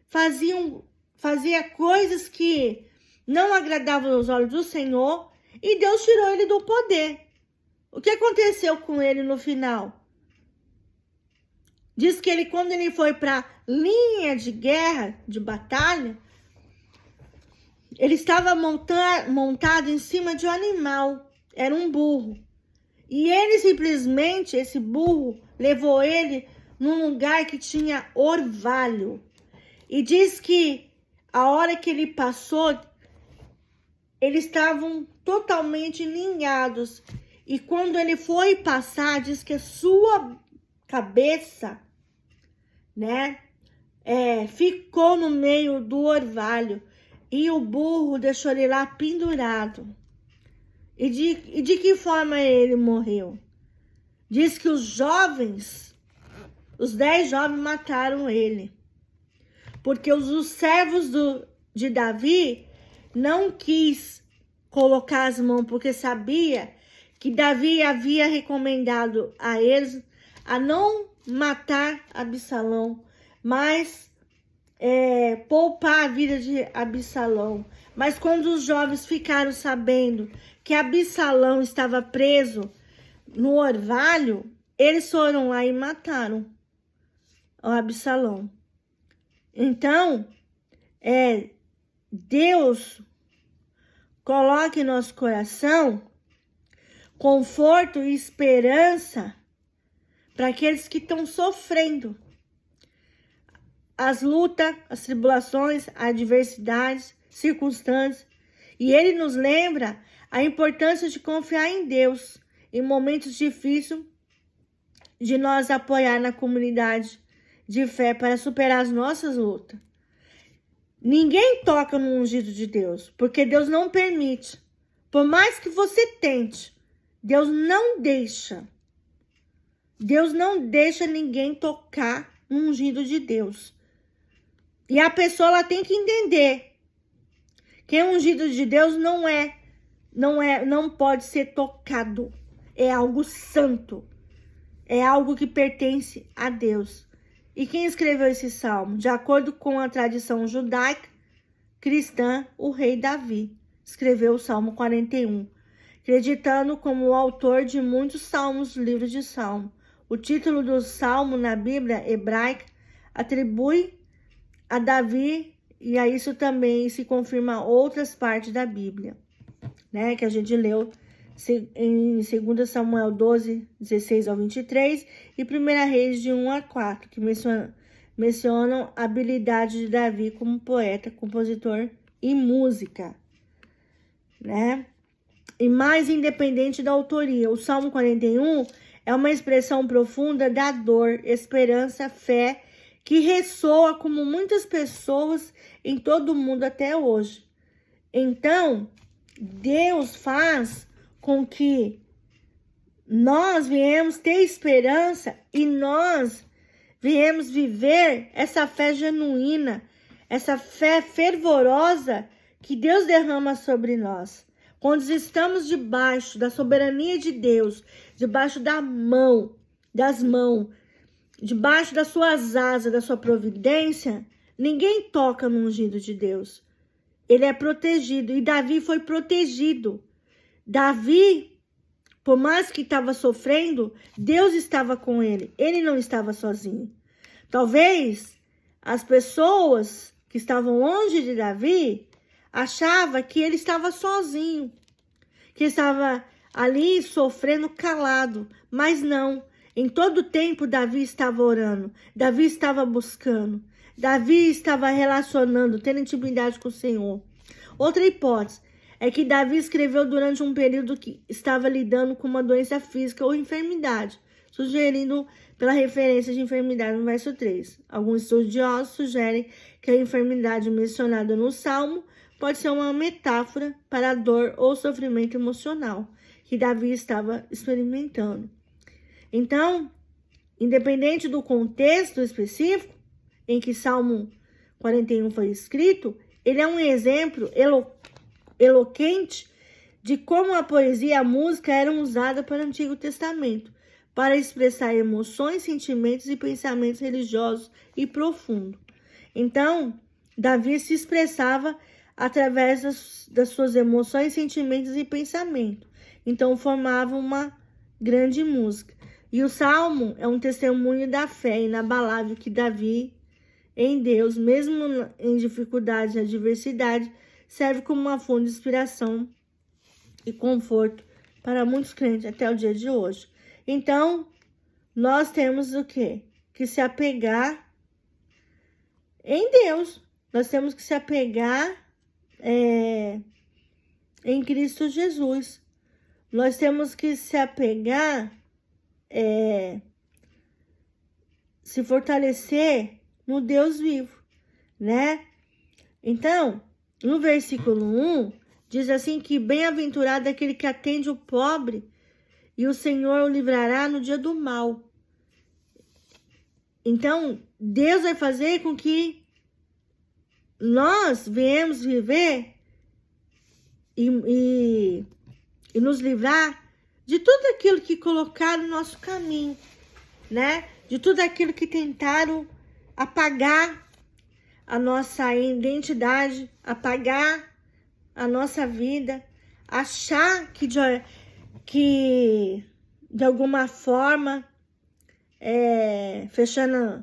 fazia coisas que não agradavam aos olhos do Senhor, e Deus tirou ele do poder. O que aconteceu com ele no final? Diz que quando ele foi para linha de guerra, de batalha, ele estava montado em cima de um animal, era um burro. E ele simplesmente, esse burro, levou ele num lugar que tinha orvalho. E diz que a hora que ele passou, eles estavam totalmente ninhados. E quando ele foi passar, diz que a sua cabeça, né, ficou no meio do orvalho. E o burro deixou ele lá pendurado. E de que forma ele morreu? Diz que os 10 jovens mataram ele. Porque os servos de Davi não quis colocar as mãos, porque sabia que Davi havia recomendado a eles a não matar Absalão, mas poupar a vida de Absalão. Mas quando os jovens ficaram sabendo que Absalão estava preso no orvalho, eles foram lá e mataram o Absalão. Então, Deus coloca em nosso coração conforto e esperança para aqueles que estão sofrendo as lutas, as tribulações, as adversidades, circunstâncias. E ele nos lembra a importância de confiar em Deus em momentos difíceis, de nós apoiar na comunidade de fé para superar as nossas lutas. Ninguém toca no ungido de Deus, porque Deus não permite. Por mais que você tente, Deus não deixa. Deus não deixa ninguém tocar no ungido de Deus. E a pessoa ela tem que entender que o ungido de Deus não pode ser tocado. É algo santo. É algo que pertence a Deus. E quem escreveu esse salmo? De acordo com a tradição judaica cristã, o rei Davi escreveu o Salmo 41, acreditando como o autor de muitos salmos do livro de Salmo. O título do salmo na Bíblia hebraica atribui a Davi, e a isso também se confirma outras partes da Bíblia, né, que a gente leu em 2 Samuel 12, 16 ao 23 e 1 Reis de 1 a 4, que mencionam a habilidade de Davi como poeta, compositor e música, né? E mais independente da autoria, o Salmo 41 é uma expressão profunda da dor, esperança, fé, que ressoa como muitas pessoas em todo o mundo até hoje. Então, Deus faz com que nós viemos ter esperança e nós viemos viver essa fé genuína, essa fé fervorosa que Deus derrama sobre nós. Quando estamos debaixo da soberania de Deus, debaixo das mãos, debaixo das suas asas, da sua providência, ninguém toca no ungido de Deus. Ele é protegido, e Davi foi protegido. Davi, por mais que estava sofrendo, Deus estava com ele. Ele não estava sozinho. Talvez as pessoas que estavam longe de Davi achavam que ele estava sozinho, que estava ali sofrendo calado, mas não. Em todo tempo Davi estava orando, Davi estava buscando, Davi estava relacionando, tendo intimidade com o Senhor. Outra hipótese é que Davi escreveu durante um período que estava lidando com uma doença física ou enfermidade, sugerindo pela referência de enfermidade no verso 3. Alguns estudiosos sugerem que a enfermidade mencionada no Salmo pode ser uma metáfora para a dor ou sofrimento emocional que Davi estava experimentando. Então, independente do contexto específico em que Salmo 41 foi escrito, ele é um exemplo eloquente de como a poesia e a música eram usadas para o Antigo Testamento, para expressar emoções, sentimentos e pensamentos religiosos e profundos. Então, Davi se expressava através das suas emoções, sentimentos e pensamentos. Então, formava uma grande música. E o Salmo é um testemunho da fé inabalável que Davi, em Deus, mesmo em dificuldade e adversidade, serve como uma fonte de inspiração e conforto para muitos crentes até o dia de hoje. Então, nós temos o quê? Que se apegar em Deus. Nós temos que se apegar em Cristo Jesus. Nós temos que se apegar, se fortalecer no Deus vivo, né? Então, no versículo 1, diz assim que bem-aventurado é aquele que atende o pobre e o Senhor o livrará no dia do mal. Então, Deus vai fazer com que nós venhamos viver e nos livrar de tudo aquilo que colocaram no nosso caminho, né? De tudo aquilo que tentaram apagar a nossa identidade, apagar a nossa vida, achar que de alguma forma, fechando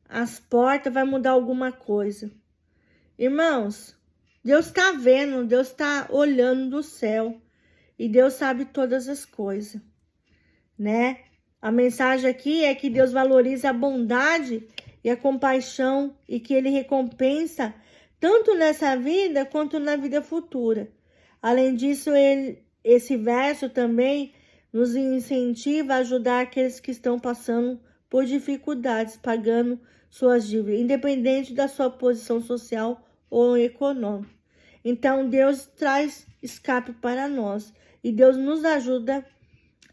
as portas, vai mudar alguma coisa. Irmãos, Deus está vendo, Deus está olhando do céu e Deus sabe todas as coisas, né? A mensagem aqui é que Deus valoriza a bondade e a compaixão e que Ele recompensa tanto nessa vida quanto na vida futura. Além disso, esse verso também nos incentiva a ajudar aqueles que estão passando por dificuldades, pagando suas dívidas, independente da sua posição social ou econômica. Então, Deus traz escape para nós e Deus nos ajuda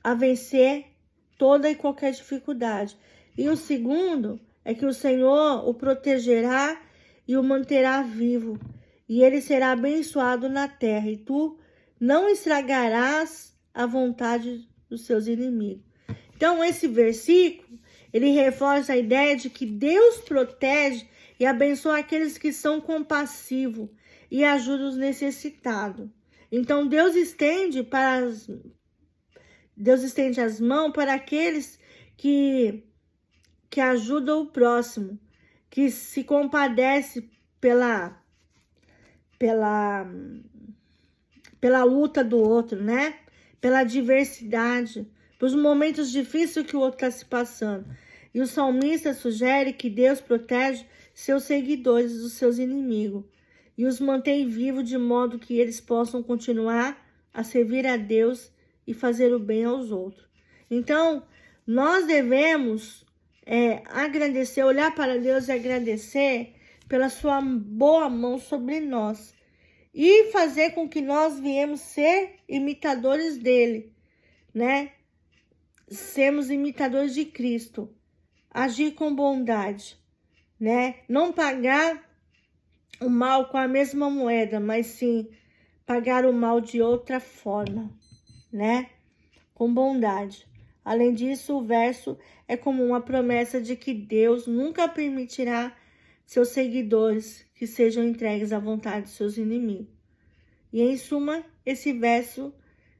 a vencer toda e qualquer dificuldade. E o segundo é que o Senhor o protegerá e o manterá vivo, e ele será abençoado na terra, e tu não estragarás a vontade dos seus inimigos. Então, esse versículo, ele reforça a ideia de que Deus protege e abençoa aqueles que são compassivos e ajuda os necessitados. Então, Deus estende as mãos para aqueles que ajudam o próximo, que se compadece pela luta do outro, né? Pela diversidade, pelos momentos difíceis que o outro está se passando. E o salmista sugere que Deus protege seus seguidores dos seus inimigos e os mantém vivos de modo que eles possam continuar a servir a Deus e fazer o bem aos outros. Então, nós devemos agradecer, olhar para Deus e agradecer pela sua boa mão sobre nós e fazer com que nós viemos ser imitadores dele, né? Sermos imitadores de Cristo, agir com bondade, né? Não pagar o mal com a mesma moeda, mas sim pagar o mal de outra forma, né? Com bondade. Além disso, o verso é como uma promessa de que Deus nunca permitirá seus seguidores que sejam entregues à vontade de seus inimigos. E, em suma, esse verso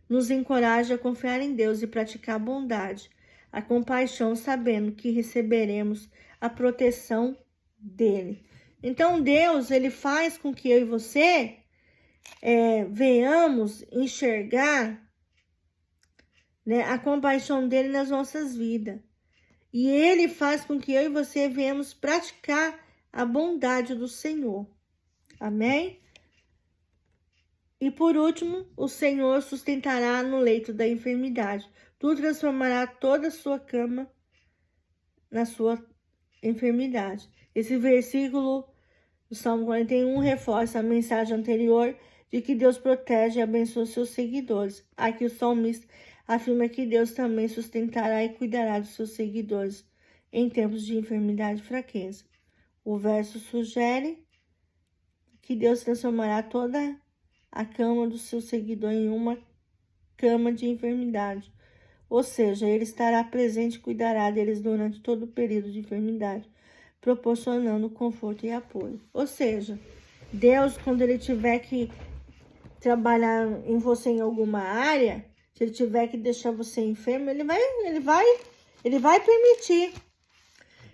nos encoraja a confiar em Deus e praticar a bondade, a compaixão, sabendo que receberemos a proteção dele. Então, Deus, ele faz com que eu e você venhamos enxergar, né, a compaixão dele nas nossas vidas. E ele faz com que eu e você venhamos praticar a bondade do Senhor. Amém? E por último, o Senhor sustentará no leito da enfermidade. Tu transformará toda a sua cama na sua enfermidade. Esse versículo do Salmo 41 reforça a mensagem anterior de que Deus protege e abençoa seus seguidores. Aqui o salmista afirma que Deus também sustentará e cuidará dos seus seguidores em tempos de enfermidade e fraqueza. O verso sugere que Deus transformará toda a cama do seu seguidor em uma cama de enfermidade. Ou seja, ele estará presente e cuidará deles durante todo o período de enfermidade, proporcionando conforto e apoio. Ou seja, Deus, quando ele tiver que trabalhar em você em alguma área, se ele tiver que deixar você enfermo, ele vai permitir.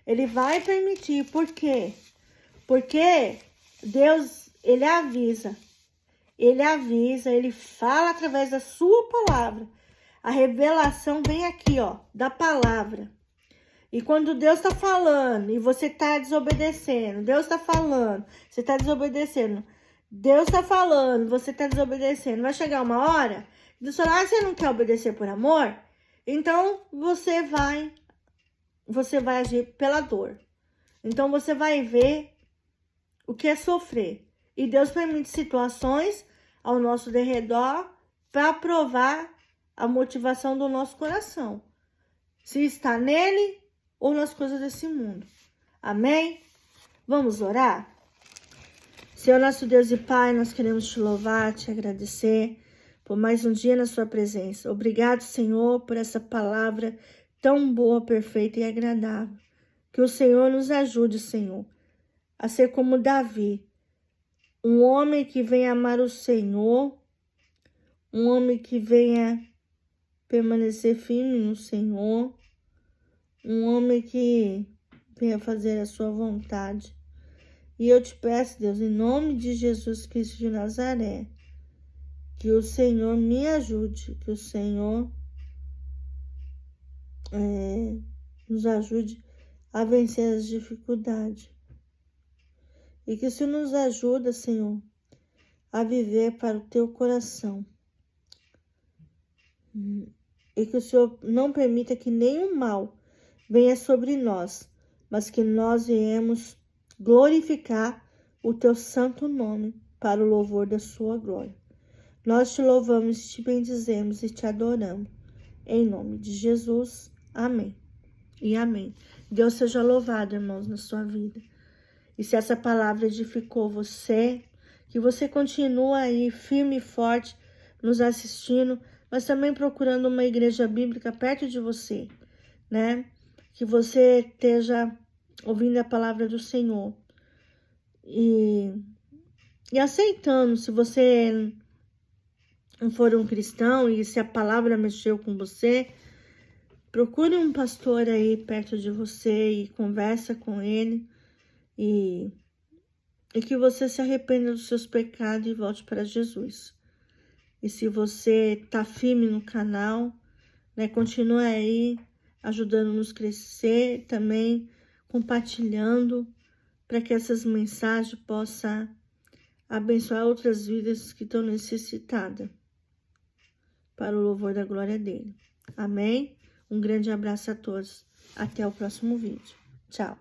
Ele vai permitir. Por quê? Porque Deus, ele avisa. Ele fala através da sua palavra. A revelação vem aqui, ó, da palavra. E quando Deus está falando e você está desobedecendo, Deus está falando, você está desobedecendo, Deus está falando, você está desobedecendo, vai chegar uma hora, Deus fala, você não quer obedecer por amor? Então você vai agir pela dor. Então você vai ver o que é sofrer. E Deus permite situações ao nosso derredor para provar a motivação do nosso coração. Se está nele ou nas coisas desse mundo. Amém? Vamos orar? Senhor nosso Deus e Pai, nós queremos te louvar, te agradecer por mais um dia na sua presença. Obrigado, Senhor, por essa palavra tão boa, perfeita e agradável. Que o Senhor nos ajude, Senhor, a ser como Davi, um homem que venha amar o Senhor, um homem que venha permanecer firme no Senhor, um homem que venha fazer a sua vontade. E eu te peço, Deus, em nome de Jesus Cristo de Nazaré, que o Senhor me ajude, que o Senhor nos ajude a vencer as dificuldades. E que o Senhor nos ajude, Senhor, a viver para o teu coração. E que o Senhor não permita que nenhum mal venha sobre nós, mas que nós viemos glorificar o teu santo nome para o louvor da sua glória. Nós te louvamos, te bendizemos e te adoramos. Em nome de Jesus, amém e amém. Deus seja louvado, irmãos, na sua vida. E se essa palavra edificou você, que você continue aí firme e forte nos assistindo, mas também procurando uma igreja bíblica perto de você, né? Que você esteja ouvindo a palavra do Senhor e aceitando. Se você não for um cristão e se a palavra mexeu com você, procure um pastor aí perto de você e conversa com ele e que você se arrependa dos seus pecados e volte para Jesus. E se você está firme no canal, né, continue aí ajudando-nos a crescer, também compartilhando, para que essas mensagens possam abençoar outras vidas que estão necessitadas, para o louvor da glória dele. Amém? Um grande abraço a todos. Até o próximo vídeo. Tchau.